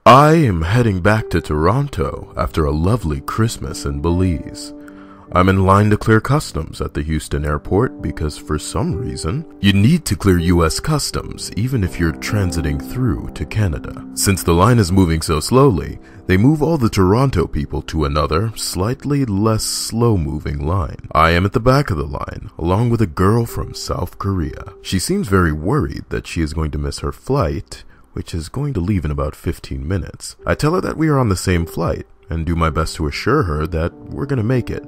I am heading back to Toronto after a lovely Christmas in Belize. I'm in line to clear customs at the Houston airport because for some reason, you need to clear US customs even if you're transiting through to Canada. Since the line is moving so slowly, they move all the Toronto people to another, slightly less slow-moving line. I am at the back of the line, along with a girl from South Korea. She seems very worried that she is going to miss her flight, which is going to leave in about 15 minutes. I tell her that we are on the same flight, and do my best to assure her that we're gonna make it.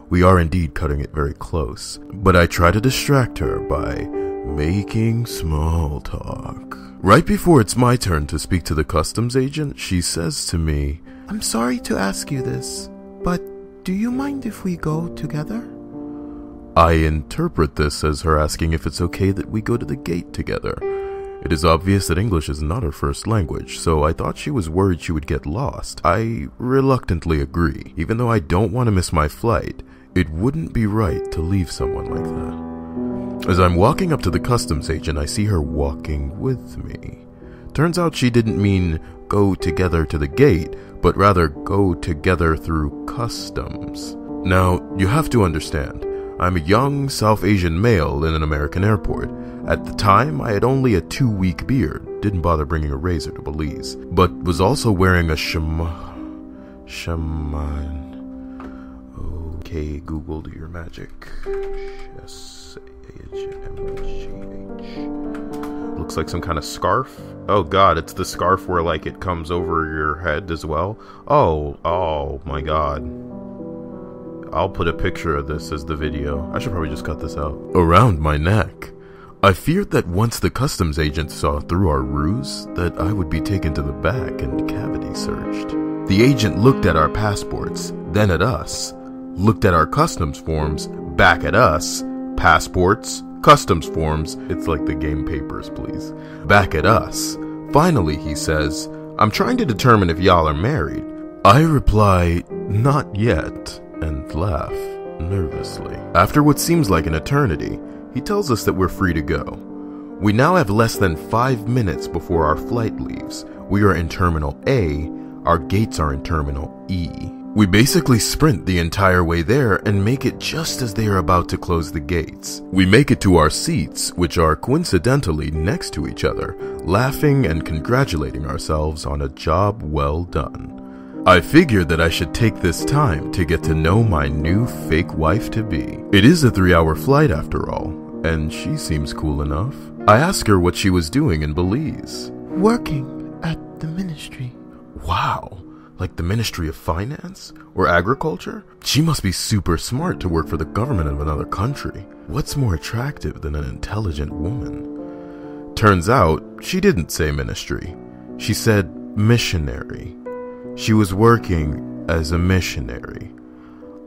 We are indeed cutting it very close, but I try to distract her by making small talk. Right before it's my turn to speak to the customs agent, she says to me, "I'm sorry to ask you this, but do you mind if we go together?" I interpret this as her asking if it's okay that we go to the gate together. It is obvious that English is not her first language, so I thought she was worried she would get lost. I reluctantly agree. Even though I don't want to miss my flight, it wouldn't be right to leave someone like that. As I'm walking up to the customs agent, I see her walking with me. Turns out she didn't mean go together to the gate, but rather go together through customs. Now, you have to understand, I'm a young South Asian male in an American airport. At the time, I had only a 2-week beard, didn't bother bringing a razor to Belize, but was also wearing a shaman. Okay, Google, do your magic. S-A-H-M-G-H. Looks like some kind of scarf. Oh god, it's the scarf where like it comes over your head as well. Oh my god. I'll put a picture of this as the video. I should probably just cut this out. Around my neck. I feared that once the customs agent saw through our ruse, that I would be taken to the back and cavity searched. The agent looked at our passports, then at us, looked at our customs forms, back at us, passports, customs forms, it's like the game Papers, Please, back at us. Finally, he says, "I'm trying to determine if y'all are married." I reply, "Not yet," and laugh nervously. After what seems like an eternity, he tells us that we're free to go. We now have less than 5 minutes before our flight leaves. We are in Terminal A, our gates are in Terminal E. We basically sprint the entire way there and make it just as they are about to close the gates. We make it to our seats, which are coincidentally next to each other, laughing and congratulating ourselves on a job well done. I figured that I should take this time to get to know my new fake wife-to-be. It is a 3-hour flight after all, and she seems cool enough. I ask her what she was doing in Belize. "Working at the ministry." Wow, like the Ministry of Finance? Or Agriculture? She must be super smart to work for the government of another country. What's more attractive than an intelligent woman? Turns out, she didn't say ministry. She said missionary. She was working as a missionary.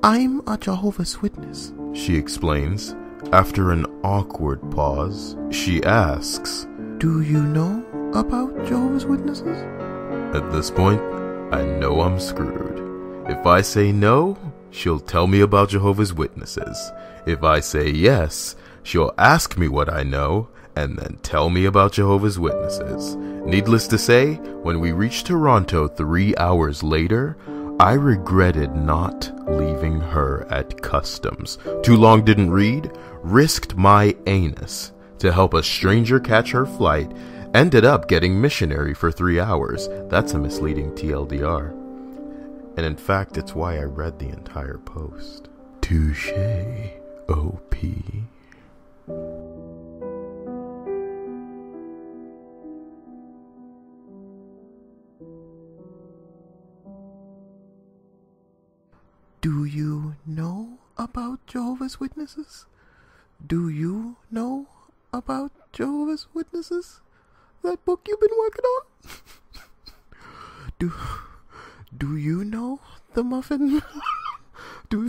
"I'm a Jehovah's Witness," she explains. After an awkward pause, she asks, "Do you know about Jehovah's Witnesses?" At this point, I know I'm screwed. If I say no, she'll tell me about Jehovah's Witnesses. If I say yes, she'll ask me what I know, and then tell me about Jehovah's Witnesses. Needless to say, when we reached Toronto 3 hours later, I regretted not leaving her at customs. Too long didn't read, risked my anus to help a stranger catch her flight, ended up getting missionary for 3 hours. That's a misleading TLDR. And in fact, it's why I read the entire post. Touché, OP. Do you know about Jehovah's Witnesses? Do you know about Jehovah's Witnesses? That book you've been working on? Do you know the muffin? Do